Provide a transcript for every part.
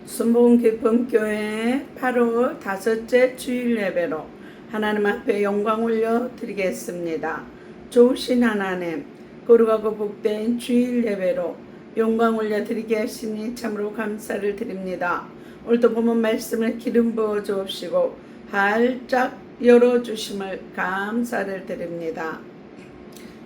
순복음 기쁨교회 8월 다섯째 주일 예배로 하나님 앞에 영광 올려 드리겠습니다. 좋으신 하나님, 거룩하고 복된 주일 예배로 영광 올려 드리게 하시니 참으로 감사를 드립니다. 오늘도 본문 말씀을 기름 부어 주옵시고 활짝 열어주심을 감사를 드립니다.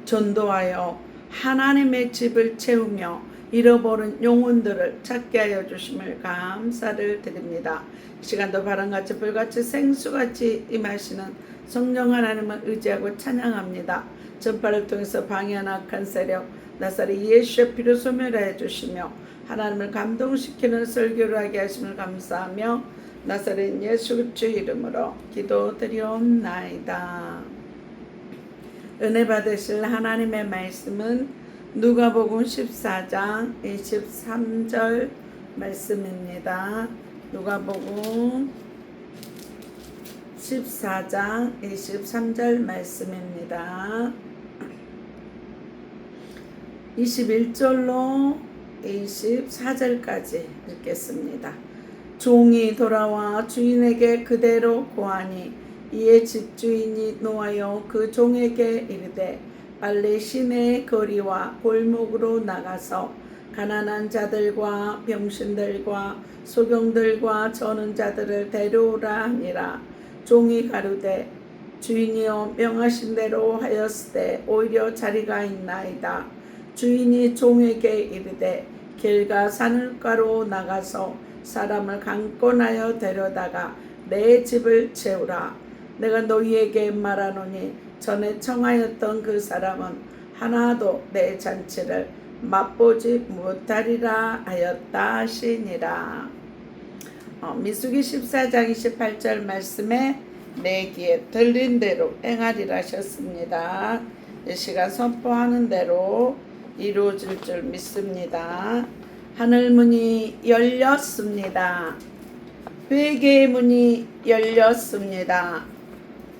전도하여 하나님의 집을 채우며 잃어버린 영혼들을 찾게 하여 주심을 감사를 드립니다. 이 시간도 바람같이 불같이 생수같이 임하시는 성령 하나님을 의지하고 찬양합니다. 전파를 통해서 방해한 악한 세력 나사렛 예수의 피로 소멸하여 주시며 하나님을 감동시키는 설교를 하게 하심을 감사하며 나사렛 예수 그리스도의 이름으로 기도드리옵나이다. 은혜 받으실 하나님의 말씀은 누가복음 14장 23절 말씀입니다. 누가복음 14장 23절 말씀입니다. 21절로 24절까지 읽겠습니다. 종이 돌아와 주인에게 그대로 고하니 이에 집주인이 노하여 그 종에게 이르되 빨리 시내의 거리와 골목으로 나가서 가난한 자들과 병신들과 소경들과 저는 자들을 데려오라 하니라. 종이 가로되 주인이여 명하신 대로 하였으되 오히려 자리가 있나이다. 주인이 종에게 이르되 길가 산울가로 나가서 사람을 강권하여 데려다가 내 집을 채우라. 내가 너희에게 말하노니 전에 청하였던 그 사람은 하나도 내 잔치를 맛보지 못하리라 하였다 하시니라. 민수기 14장 28절 말씀에 내 귀에 들린 대로 행하리라 하셨습니다. 이 시간 선포하는 대로 이루어질 줄 믿습니다. 하늘문이 열렸습니다. 회개의 문이 열렸습니다.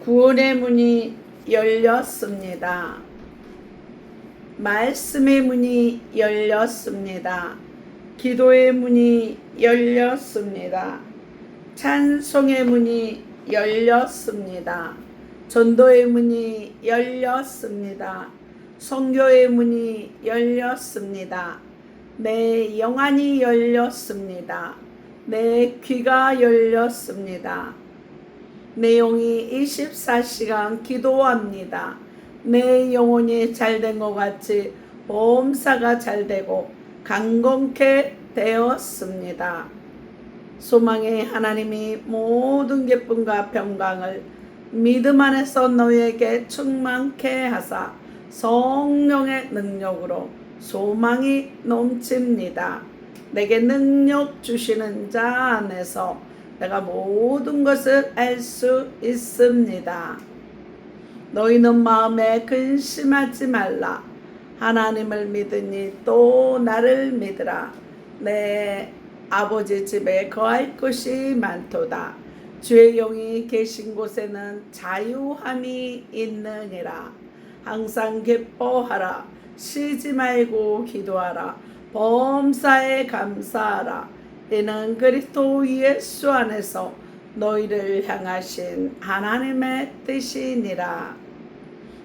구원의 문이 열렸습니다. 말씀의 문이 열렸습니다. 기도의 문이 열렸습니다. 찬송의 문이 열렸습니다. 전도의 문이 열렸습니다. 선교의 문이 열렸습니다. 내 영안이 열렸습니다. 내 귀가 열렸습니다. 내 영이 24시간 기도합니다. 내 영혼이 잘된 것 같이 범사가 잘되고 강건케 되었습니다. 소망의 하나님이 모든 기쁨과 평강을 믿음 안에서 너희에게 충만케 하사 성령의 능력으로 소망이 넘칩니다. 내게 능력 주시는 자 안에서 내가 모든 것을 알 수 있습니다. 너희는 마음에 근심하지 말라. 하나님을 믿으니 또 나를 믿으라. 내 아버지 집에 거할 것이 많도다. 주의 영이 계신 곳에는 자유함이 있느니라. 항상 기뻐하라. 쉬지 말고 기도하라. 범사에 감사하라. 이는 그리스도 예수 안에서 너희를 향하신 하나님의 뜻이니라.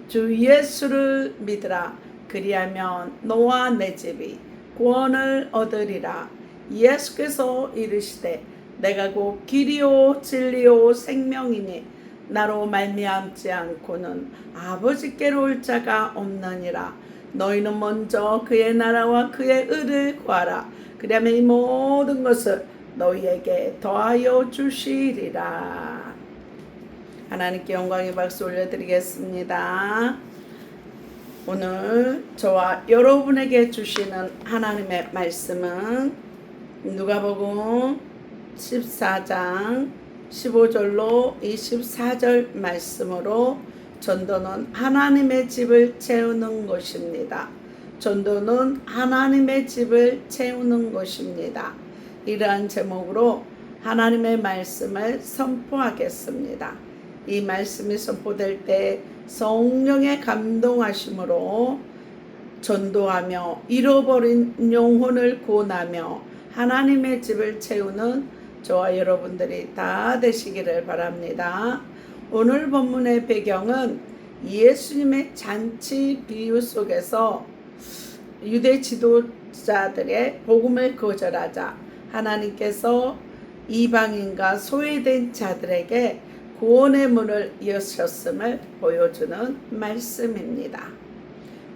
주 예수를 믿으라. 그리하면 너와 내 집이 구원을 얻으리라. 예수께서 이르시되 내가 곧 길이요 진리요 생명이니 나로 말미암지 않고는 아버지께로 올 자가 없느니라. 너희는 먼저 그의 나라와 그의 의를 구하라. 그러면 이 모든 것을 너희에게 더하여 주시리라. 하나님께 영광의 박수 올려드리겠습니다. 오늘 저와 여러분에게 주시는 하나님의 말씀은 누가복음 14장 15절로 24절 말씀으로 전도는 하나님의 집을 채우는 것입니다. 전도는 하나님의 집을 채우는 것입니다. 이러한 제목으로 하나님의 말씀을 선포하겠습니다. 이 말씀이 선포될 때 성령의 감동하심으로 전도하며 잃어버린 영혼을 구원하며 하나님의 집을 채우는 저와 여러분들이 다 되시기를 바랍니다. 오늘 본문의 배경은 예수님의 잔치 비유 속에서 유대 지도자들의 복음을 거절하자 하나님께서 이방인과 소외된 자들에게 구원의 문을 여셨음을 보여주는 말씀입니다.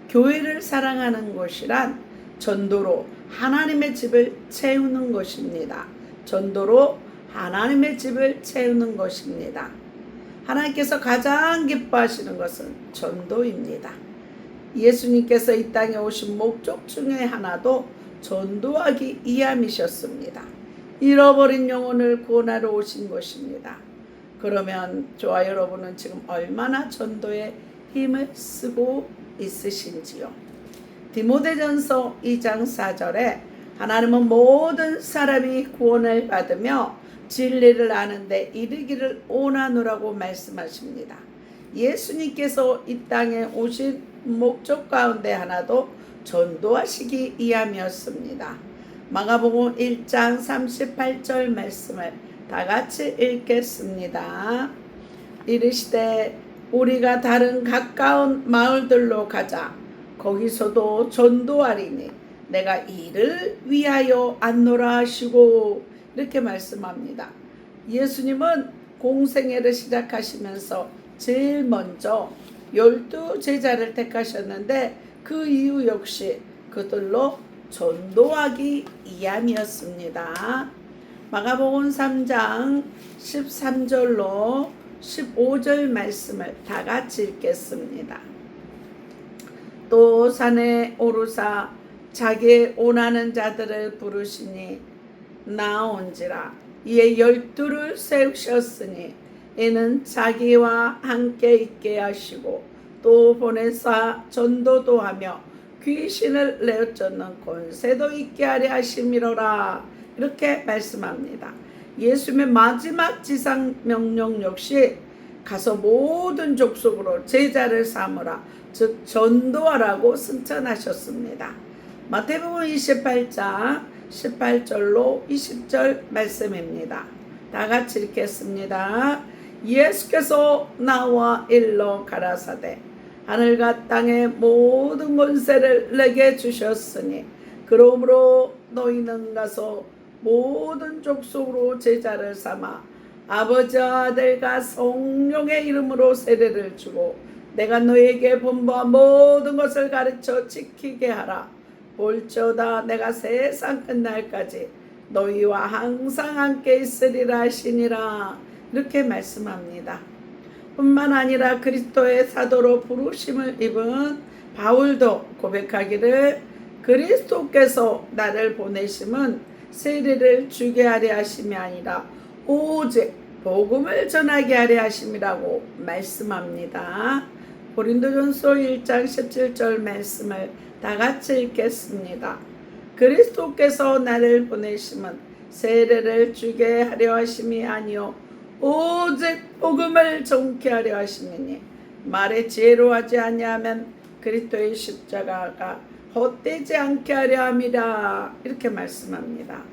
교회를 사랑하는 곳이란 전도로 하나님의 집을 채우는 것입니다. 전도로 하나님의 집을 채우는 것입니다. 하나님께서 가장 기뻐하시는 것은 전도입니다. 예수님께서 이 땅에 오신 목적 중에 하나도 전도하기 위함이셨습니다. 잃어버린 영혼을 구원하러 오신 것입니다. 그러면 저와 여러분은 지금 얼마나 전도에 힘을 쓰고 있으신지요? 디모데전서 2장 4절에 하나님은 모든 사람이 구원을 받으며 진리를 아는데 이르기를 원하노라고 말씀하십니다. 예수님께서 이 땅에 오신 목적 가운데 하나도 전도하시기 위함이었습니다. 마가복음 1장 38절 말씀을 다 같이 읽겠습니다. 이르시되 우리가 다른 가까운 마을들로 가자. 거기서도 전도하리니 내가 이를 위하여 안노라 하시고, 이렇게 말씀합니다. 예수님은 공생애를 시작하시면서 제일 먼저 12제자를 택하셨는데 그 이유 역시 그들로 전도하기 위함이었습니다. 마가복음 3장 13절로 15절 말씀을 다 같이 읽겠습니다. 또 산에 오르사 자기의 원하는 자들을 부르시니 나온지라. 이에 12를 세우셨으니 이는 자기와 함께 있게 하시고 또 보내사 전도도 하며 귀신을 내어쫓는 권세도 있게 하려 하심이로라. 이렇게 말씀합니다. 예수님의 마지막 지상 명령 역시 가서 모든 족속으로 제자를 삼으라, 즉 전도하라고 승천하셨습니다. 마태복음 28장 18절로 20절 말씀입니다. 다 같이 읽겠습니다. 예수께서 나와 일러 가라사대 하늘과 땅의 모든 권세를 내게 주셨으니 그러므로 너희는 가서 모든 족속으로 제자를 삼아 아버지와 아들과 성령의 이름으로 세례를 주고 내가 너희에게 분부한 모든 것을 가르쳐 지키게 하라. 볼지어다 내가 세상 끝날까지 너희와 항상 함께 있으리라 하시니라. 이렇게 말씀합니다. 뿐만 아니라 그리스도의 사도로 부르심을 입은 바울도 고백하기를 그리스도께서 나를 보내심은 세례를 주게 하려 하심이 아니라 오직 복음을 전하게 하려 하심이라고 말씀합니다. 고린도전서 1장 17절 말씀을 다 같이 읽겠습니다. 그리스도께서 나를 보내심은 세례를 주게 하려 하심이 아니요 오직 복음을 전케 하려 하심이니 말에 지혜로 하지 아니하면 그리스도의 십자가가 헛되지 않게 하려 함이라. 이렇게 말씀합니다.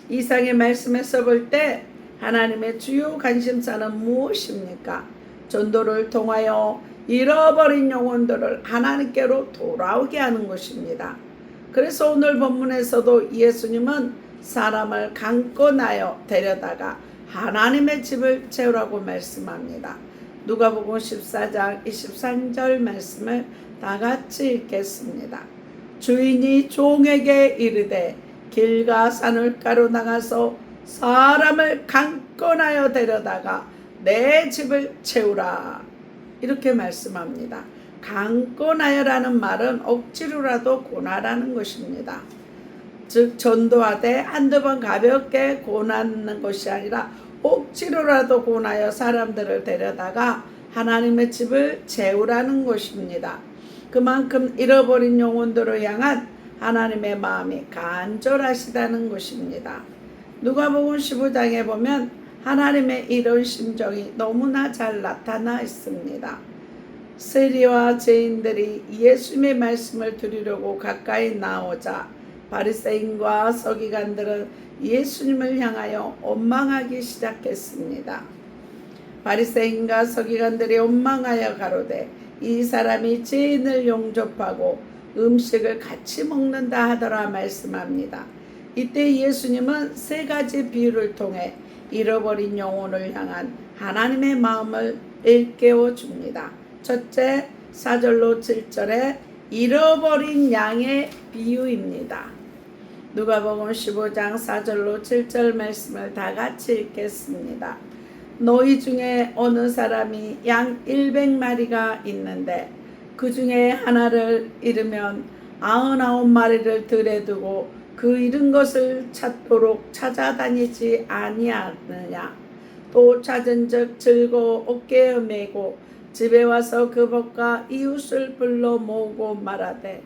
이상의 말씀에서 볼 때 하나님의 주요 관심사는 무엇입니까? 전도를 통하여 잃어버린 영혼들을 하나님께로 돌아오게 하는 것입니다. 그래서 오늘 본문에서도 예수님은 사람을 강권하여 데려다가 하나님의 집을 채우라고 말씀합니다. 누가복음 14장 23절 말씀을 다 같이 읽겠습니다. 주인이 종에게 이르되 길과 산울가로 나가서 사람을 강권하여 데려다가 내 집을 채우라. 이렇게 말씀합니다. 강권하여라는 말은 억지로라도 권하라는 것입니다. 즉 전도하되 한두 번 가볍게 권하는 것이 아니라 억지로라도 권하여 사람들을 데려다가 하나님의 집을 채우라는 것입니다. 그만큼 잃어버린 영혼들을 향한 하나님의 마음이 간절하시다는 것입니다. 누가복음 15장에 보면 하나님의 이런 심정이 너무나 잘 나타나 있습니다. 세리와 죄인들이 예수님의 말씀을 들으려고 가까이 나오자 바리새인과 서기관들은 예수님을 향하여 원망하기 시작했습니다. 바리새인과 서기관들이 원망하여 가로되 이 사람이 죄인을 용접하고 음식을 같이 먹는다 하더라 말씀합니다. 이때 예수님은 세 가지 비유를 통해 잃어버린 영혼을 향한 하나님의 마음을 일깨워 줍니다. 첫째, 4절로 7절에 잃어버린 양의 비유입니다. 누가복음 15장 4절로 7절 말씀을 다 같이 읽겠습니다. 너희 중에 어느 사람이 양 100마리가 있는데 그 중에 하나를 잃으면 99마리를 들에 두고 그 잃은 것을 찾도록 찾아다니지 아니하느냐. 또 찾은즉 즐거워 어깨에 메고 집에 와서 그 벗과 이웃을 불러 모으고 말하되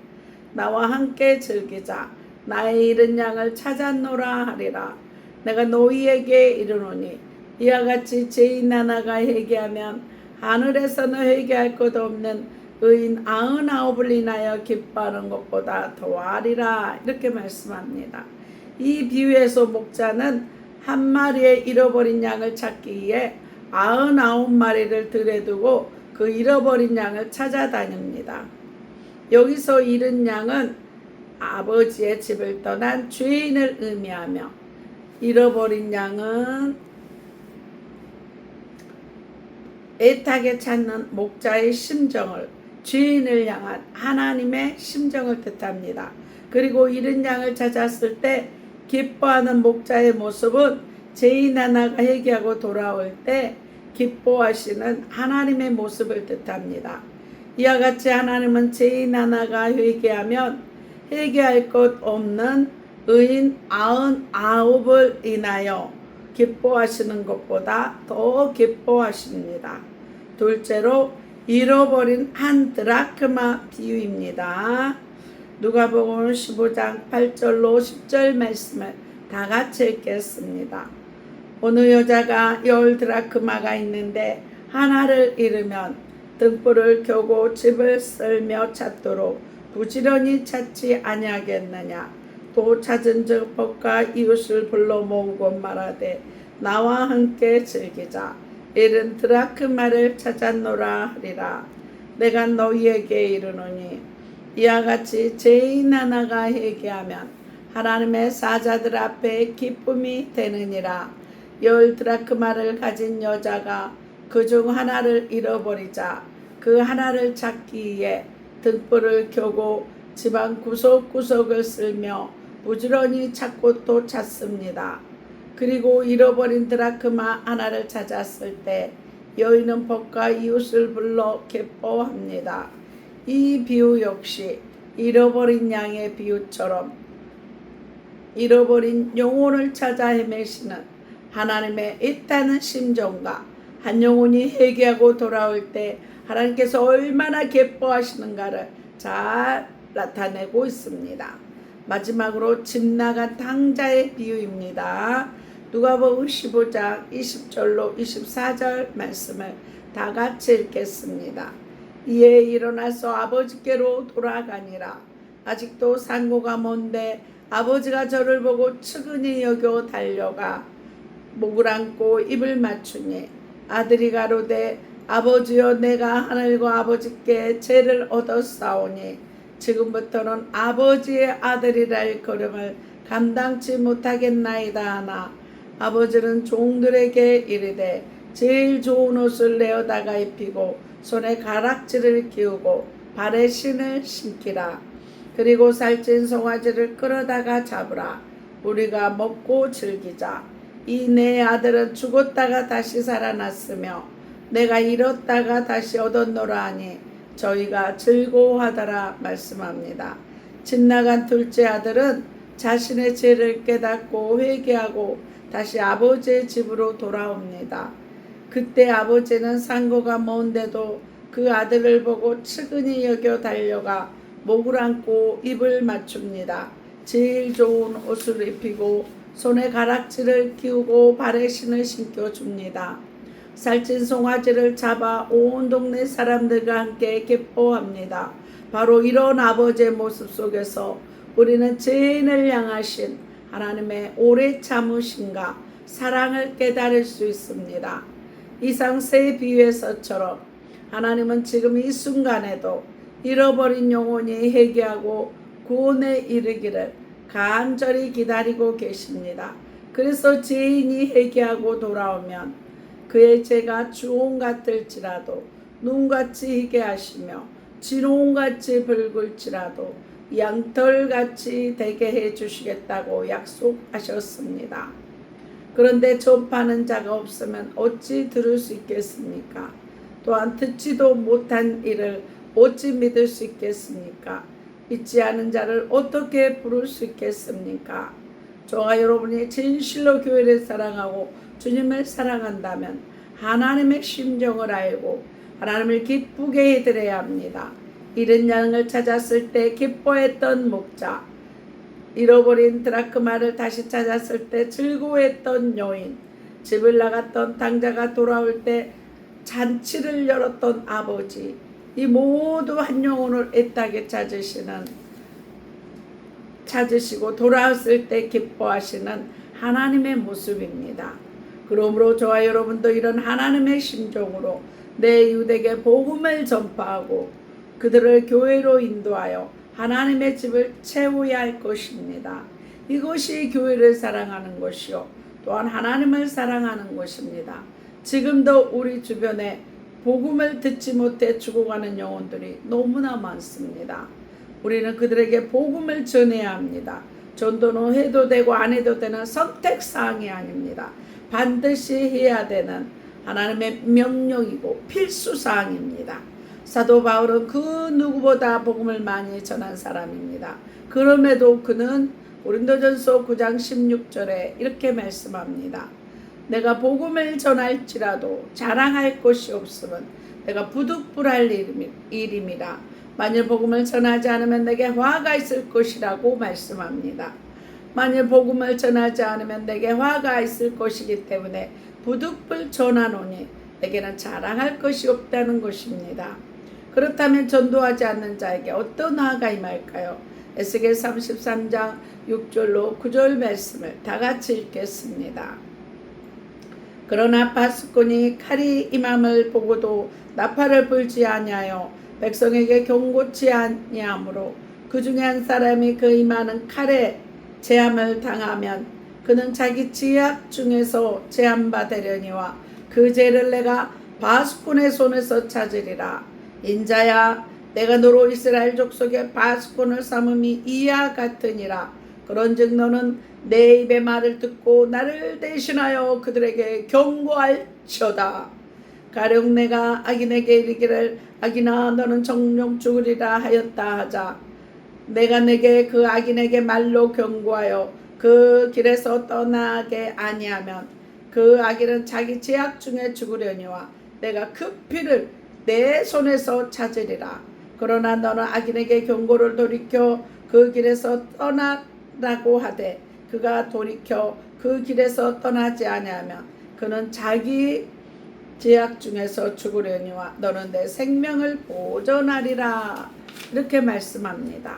나와 함께 즐기자. 나의 잃은 양을 찾았노라 하리라. 내가 너희에게 이르노니 이와 같이 죄인 하나가 회개하면 하늘에서는 회개할 것 없는 의인 99을 인하여 기뻐하는 것보다 더하리라. 이렇게 말씀합니다. 이 비유에서 목자는 한 마리의 잃어버린 양을 찾기 위해 99마리를 들에 두고 그 잃어버린 양을 찾아다닙니다. 여기서 잃은 양은 아버지의 집을 떠난 죄인을 의미하며 잃어버린 양은 애타게 찾는 목자의 심정을, 죄인을 향한 하나님의 심정을 뜻합니다. 그리고 잃은 양을 찾았을 때 기뻐하는 목자의 모습은 죄인 하나가 회개하고 돌아올 때 기뻐하시는 하나님의 모습을 뜻합니다. 이와 같이 하나님은 죄인 하나가 회개하면 회개할 것 없는 의인 99을 인하여 기뻐하시는 것보다 더 기뻐하십니다. 둘째로 잃어버린 한 드라크마 비유입니다. 누가복음 15장 8절로 10절 말씀을 다 같이 읽겠습니다. 어느 여자가 10드라크마가 있는데 하나를 잃으면 등불을 켜고 집을 쓸며 찾도록 부지런히 찾지 아니하겠느냐. 또 찾은즉 벗과 이웃을 불러 모으고 말하되 나와 함께 즐기자. 잃은 드라크마를 찾았노라 하리라. 내가 너희에게 이르노니 이와 같이 죄인 하나가 회개하면 하나님의 사자들 앞에 기쁨이 되느니라. 10드라크마를 가진 여자가 그중 하나를 잃어버리자 그 하나를 찾기 위해 등불을 켜고 집안 구석구석을 쓸며 부지런히 찾고 또 찾습니다. 그리고 잃어버린 드라크마 하나를 찾았을 때 여인은 벗과 이웃을 불러 기뻐합니다. 이 비유 역시 잃어버린 양의 비유처럼 잃어버린 영혼을 찾아 헤매시는 하나님의 애타는 심정과 한 영혼이 회개하고 돌아올 때 하나님께서 얼마나 기뻐하시는가를 잘 나타내고 있습니다. 마지막으로 집 나간 탕자의 비유입니다. 누가복음 15장 20절로 24절 말씀을 다 같이 읽겠습니다. 이에 일어나서 아버지께로 돌아가니라. 아직도 상고가 먼데 아버지가 저를 보고 측은히 여겨 달려가 목을 안고 입을 맞추니 아들이 가로되 아버지여 내가 하늘과 아버지께 죄를 얻었사오니 지금부터는 아버지의 아들이라 일컬음을 감당치 못하겠나이다 하나 아버지는 종들에게 이르되 제일 좋은 옷을 내어다가 입히고 손에 가락지를 끼우고 발에 신을 신기라. 그리고 살찐 송아지를 끌어다가 잡으라. 우리가 먹고 즐기자. 이 내 아들은 죽었다가 다시 살아났으며 내가 잃었다가 다시 얻었노라 하니 저희가 즐거워하더라 말씀합니다. 집 나간 둘째 아들은 자신의 죄를 깨닫고 회개하고 다시 아버지의 집으로 돌아옵니다. 그때 아버지는 상고가 먼데도 그 아들을 보고 측은히 여겨 달려가 목을 안고 입을 맞춥니다. 제일 좋은 옷을 입히고 손에 가락지를 끼우고 발에 신을 신겨줍니다. 살찐 송아지를 잡아 온 동네 사람들과 함께 기뻐합니다. 바로 이런 아버지의 모습 속에서 우리는 죄인을 향하신 하나님의 오래 참으심과 사랑을 깨달을 수 있습니다. 이상세의 비유에서처럼 하나님은 지금 이 순간에도 잃어버린 영혼이 회개하고 구원에 이르기를 간절히 기다리고 계십니다. 그래서 죄인이 회개하고 돌아오면 그의 죄가 주홍 같을지라도 눈같이 희게 하시며 진홍같이 붉을지라도 양털같이 되게 해주시겠다고 약속하셨습니다. 그런데 전파하는 자가 없으면 어찌 들을 수 있겠습니까? 또한 듣지도 못한 일을 어찌 믿을 수 있겠습니까? 믿지 않은 자를 어떻게 부를 수 있겠습니까? 저와 여러분이 진실로 교회를 사랑하고 주님을 사랑한다면 하나님의 심정을 알고 하나님을 기쁘게 해드려야 합니다. 잃은 양을 찾았을 때 기뻐했던 목자, 잃어버린 드라크마를 다시 찾았을 때 즐거워했던 여인, 집을 나갔던 당자가 돌아올 때 잔치를 열었던 아버지, 이 모두 한 영혼을 애타게 찾으시고 돌아왔을 때 기뻐하시는 하나님의 모습입니다. 그러므로 저와 여러분도 이런 하나님의 심정으로 내 유대에게 복음을 전파하고 그들을 교회로 인도하여 하나님의 집을 채워야 할 것입니다. 이것이 교회를 사랑하는 것이요 또한 하나님을 사랑하는 것입니다. 지금도 우리 주변에 복음을 듣지 못해 죽어가는 영혼들이 너무나 많습니다. 우리는 그들에게 복음을 전해야 합니다. 전도는 해도 되고 안 해도 되는 선택사항이 아닙니다. 반드시 해야 되는 하나님의 명령이고 필수사항입니다. 사도 바울은 그 누구보다 복음을 많이 전한 사람입니다. 그럼에도 그는 고린도전서 9장 16절에 이렇게 말씀합니다. 내가 복음을 전할지라도 자랑할 것이 없으면 내가 부득불할 일임이라. 만일 복음을 전하지 않으면 내게 화가 있을 것이라고 말씀합니다. 만일 복음을 전하지 않으면 내게 화가 있을 것이기 때문에 부득불 전하노니 내게는 자랑할 것이 없다는 것입니다. 그렇다면 전도하지 않는 자에게 어떤 화가 임할까요? 에스겔 33장 6절로 9절 말씀을 다 같이 읽겠습니다. 그러나 바스꾼이 칼이 임함을 보고도 나팔을 불지 아니하여 백성에게 경고치 아니하므로 그 중에 한 사람이 그 임하는 칼에 제함을 당하면 그는 자기 지약 중에서 제함받으려니와 그 죄를 내가 바스꾼의 손에서 찾으리라. 인자야, 내가 너로 이스라엘 족속의 바스꾼을 삼음이 이와 같으니라. 그런즉 너는 내 입의 말을 듣고 나를 대신하여 그들에게 경고할지어다. 가령 내가 악인에게 이르기를 악인아 너는 정령 죽으리라 하였다 하자. 내가 내게 그 악인에게 말로 경고하여 그 길에서 떠나게 아니하면 그 악인은 자기 죄악 중에 죽으려니와 내가 그 피를 내 손에서 찾으리라. 그러나 너는 악인에게 경고를 돌이켜 그 길에서 떠나라고 하되 그가 돌이켜 그 길에서 떠나지 아니하면 그는 자기 죄악 중에서 죽으려니와 너는 내 생명을 보존하리라. 이렇게 말씀합니다.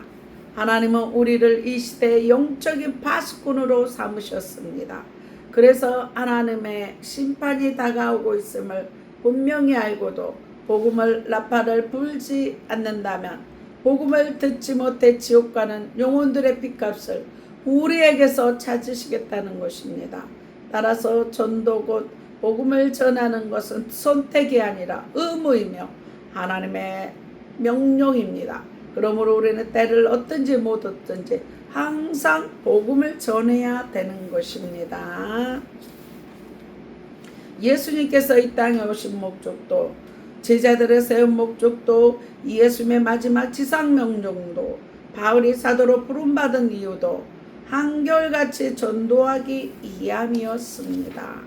하나님은 우리를 이 시대의 영적인 바스꾼으로 삼으셨습니다. 그래서 하나님의 심판이 다가오고 있음을 분명히 알고도 복음을 나팔을 불지 않는다면 복음을 듣지 못해 지옥 가는 영혼들의 핏값을 우리에게서 찾으시겠다는 것입니다. 따라서 전도 곧 복음을 전하는 것은 선택이 아니라 의무이며 하나님의 명령입니다. 그러므로 우리는 때를 얻든지 못 얻든지 항상 복음을 전해야 되는 것입니다. 예수님께서 이 땅에 오신 목적도 제자들을 세운 목적도 예수님의 마지막 지상명령도 바울이 사도로 부름받은 이유도 한결같이 전도하기 위함이었습니다.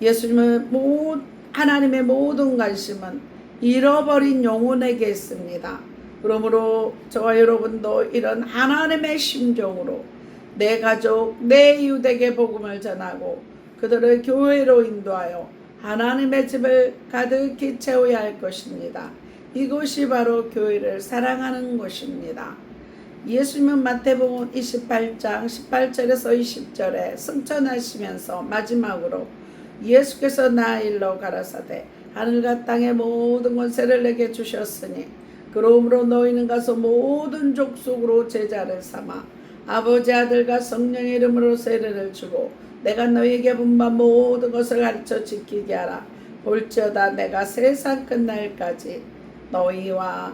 예수님은 하나님의 모든 관심은 잃어버린 영혼에게 있습니다. 그러므로 저와 여러분도 이런 하나님의 심정으로 내 가족, 내 이웃에게 복음을 전하고 그들을 교회로 인도하여 하나님의 집을 가득히 채워야 할 것입니다. 이것이 바로 교회를 사랑하는 것입니다. 예수님은 마태복음 28장 18절에서 20절에 승천하시면서 마지막으로 예수께서 나 일러 가라사대 하늘과 땅의 모든 권세를 내게 주셨으니 그러므로 너희는 가서 모든 족속으로 제자를 삼아 아버지 아들과 성령의 이름으로 세례를 주고 내가 너희에게 분바 모든 것을 가르쳐 지키게 하라. 볼지어다 내가 세상 끝날까지 너희와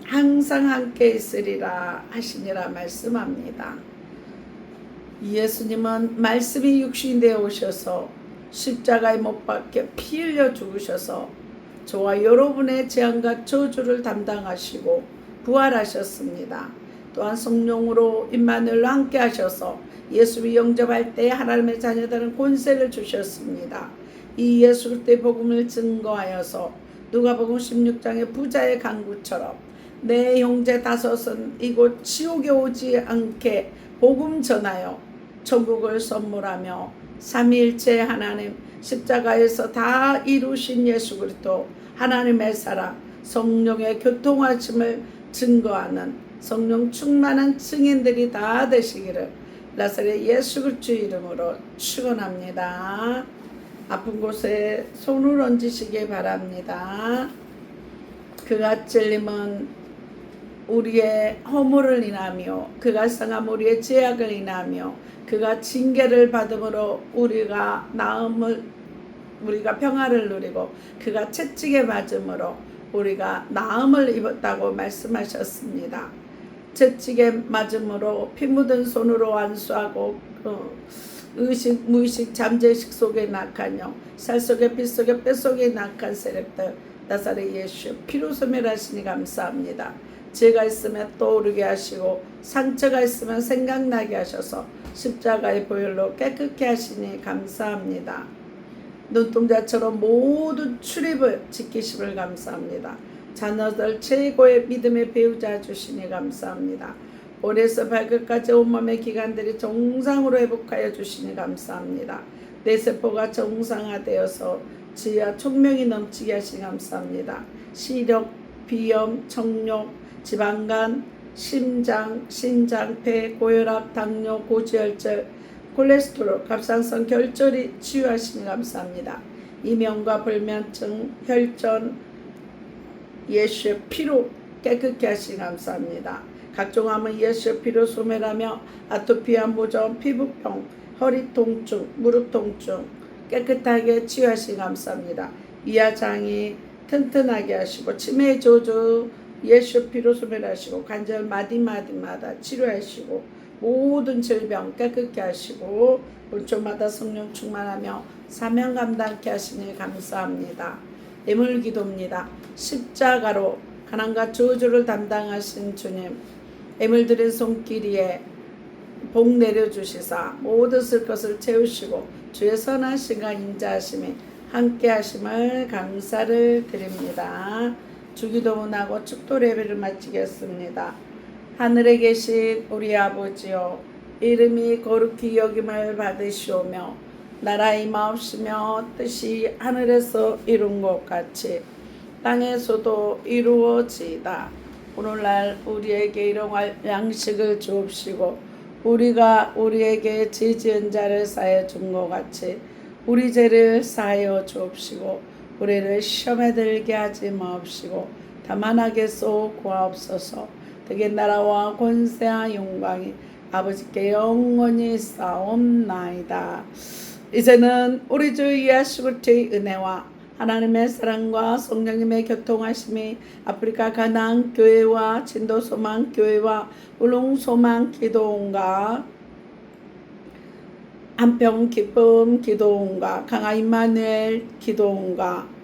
항상 함께 있으리라 하시니라 말씀합니다. 예수님은 말씀이 육신이 되어 오셔서 십자가에 못 박혀 피 흘려 죽으셔서 저와 여러분의 재앙과 저주를 담당하시고 부활하셨습니다. 또한 성령으로 임마누엘로 함께 하셔서 예수를 영접할 때 하나님의 자녀들은 권세를 주셨습니다. 이 예수 그리스도의 복음을 증거하여서 누가복음 16장의 부자의 간구처럼 내 형제 다섯은 이곳 지옥에 오지 않게 복음 전하여 천국을 선물하며 삼위일체 하나님 십자가에서 다 이루신 예수 그리스도 하나님의 사랑 성령의 교통하심을 증거하는 성령 충만한 증인들이 다 되시기를 나사렛 예수 그리스도 이름으로 축원합니다. 아픈 곳에 손을 얹으시기 바랍니다. 그가 찔림은 우리의 허물을 인하며 그가 상함 우리의 죄악을 인하며 그가 징계를 받음으로 우리가 평화를 누리고 그가 채찍에 맞음으로 우리가 나음을 입었다고 말씀하셨습니다. 채찍에 맞음으로 피 묻은 손으로 안수하고 의식 무의식 잠재의식 속에 낙한 영 살 속에 피 속에 뼈 속에 낙한 세력들 나사렛 예수 피로 소멸하시니 감사합니다. 죄가 있으면 떠오르게 하시고 상처가 있으면 생각나게 하셔서 십자가의 보혈로 깨끗게 하시니 감사합니다. 눈동자처럼 모든 출입을 지키심을 감사합니다. 자녀들 최고의 믿음의 배우자 주시니 감사합니다. 볼에서 발끝까지 온몸의 기관들이 정상으로 회복하여 주시니 감사합니다. 뇌세포가 정상화되어서 지하 총명이 넘치게 하시니 감사합니다. 시력, 비염, 청력, 지방간, 심장, 신장, 폐, 고혈압, 당뇨, 고지혈증, 콜레스테롤, 갑상선, 결절이 치유하시니 감사합니다. 이명과 불면증, 혈전, 예수의 피로 깨끗게 하시니 감사합니다. 각종 암은 예수의 피로 소멸하며 아토피와 모전, 피부병, 허리 통증, 무릎 통증 깨끗하게 치유하시니 감사합니다. 이하장이 튼튼하게 하시고 치매의 저주 예수 피로 소멸하시고 관절 마디마디마다 치료하시고 모든 질병 깨끗게 하시고 본초마다 성령 충만하며 사명 감당케 하시니 감사합니다. 애물 기도입니다. 십자가로 가난과 저주를 담당하신 주님 애물 드린 손길이에 복 내려주시사 모든 쓸 것을 채우시고 주의 선하심과 인자하심이 함께 하심을 감사를 드립니다. 주기도문하고 축도 예배를 마치겠습니다. 하늘에 계신 우리 아버지여 이름이 거룩히 여김을 받으시오며 나라 임하옵시며 뜻이 하늘에서 이룬 것 같이 땅에서도 이루어지이다. 오늘날 우리에게 일용할 양식을 주옵시고 우리가 우리에게 죄 지은 자를 사하여 준 것 같이 우리 죄를 사하여 주옵시고 우리를 시험에 들게 하지 마옵시고 다만 악에서 구하옵소서. 되게 나라와 권세와 영광이 아버지께 영원히 싸움나이다. 이제는 우리 주 예수 그리스도의 은혜와 하나님의 사랑과 성령님의 교통하심이 아프리카 가나안 교회와 진도 소망 교회와 울릉 소망 기도원과 한평 기쁨 기도원과 강화 임마누엘 기도원과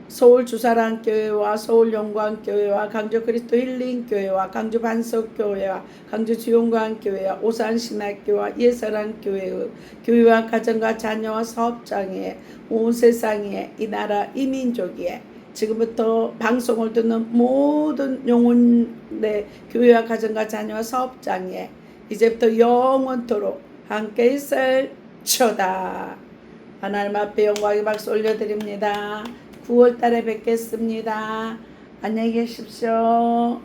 서울 주사랑 교회와 서울 영광 교회와 강주 그리스도 힐링 교회와 강주 반석 교회와 강주 지용관 교회와 오산 신학교와 예사랑 교회의 교회와 가정과 자녀와 사업장에 온 세상에 이 나라 이 민족에 지금부터 방송을 듣는 모든 영혼의 교회와 가정과 자녀와 사업장에 이제부터 영원토록 함께 있을지어다. 하나님 앞에 영광의 박수 올려드립니다. 9월 달에 뵙겠습니다. 안녕히 계십시오.